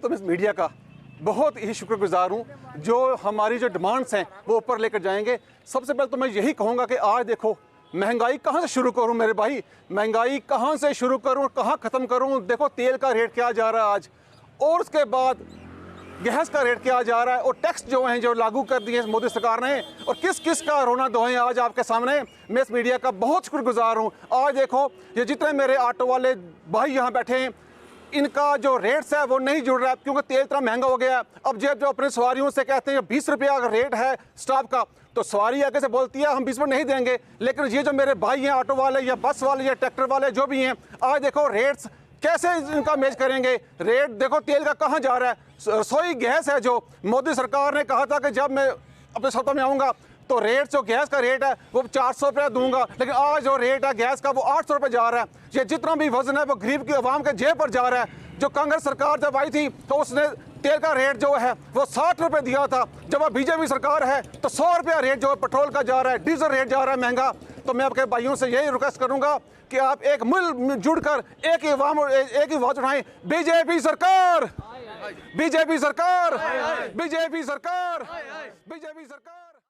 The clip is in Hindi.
तो मैं इस मीडिया का बहुत ही शुक्रगुजार हूँ जो हमारी जो डिमांड्स हैं वो ऊपर लेकर जाएंगे। सबसे पहले तो मैं यही कहूँगा कि आज देखो महंगाई कहाँ से शुरू करूँ मेरे भाई, महंगाई कहाँ से शुरू करूँ, कहाँ ख़त्म करूँ। देखो तेल का रेट क्या जा रहा है आज, और उसके बाद गैस का रेट क्या जा रहा है, और टैक्स जो हैं जो लागू कर दिए मोदी सरकार ने, और किस किस का रोना धोएं आज आपके सामने। मैं इस मीडिया का बहुत शुक्रगुजार हूँ। आज देखो ये जितने मेरे ऑटो वाले भाई यहाँ बैठे हैं, इनका जो रेट्स है वो नहीं जुड़ रहा है क्योंकि तेल इतना महंगा हो गया है। अब जो अपने सवारियों से कहते हैं 20 रुपया अगर रेट है स्टाफ का, तो सवारी आगे से बोलती है हम 20 रुपये नहीं देंगे। लेकिन ये जो मेरे भाई हैं ऑटो वाले या बस वाले या ट्रैक्टर वाले जो भी हैं, आज देखो रेट्स कैसे इनका मैच करेंगे। रेट देखो तेल का कहाँ जा रहा है। रसोई गैस है जो मोदी सरकार ने कहा था कि जब मैं अपने सत्ता में आऊँगा तो रेट जो गैस का रेट है वो 400 रुपये दूंगा, लेकिन आज जो रेट है गैस का वो 800 रुपये जा रहा है। ये जितना भी वजन है वो गरीब की आवाम के जेब पर जा रहा है। जो कांग्रेस सरकार जब आई थी तो उसने तेल का रेट जो है वो 60 रुपये दिया था। जब अब बीजेपी सरकार है तो 100 रुपया रेट जो है पेट्रोल का जा रहा है, डीजल रेट जा रहा है महंगा। तो मैं आपके भाइयों से यही रिक्वेस्ट करूंगा कि आप एक मिल जुड़कर एक ही आवाम और एक ही आवाज उठाएं। बीजेपी सरकार, बीजेपी सरकार, बीजेपी सरकार, बीजेपी सरकार।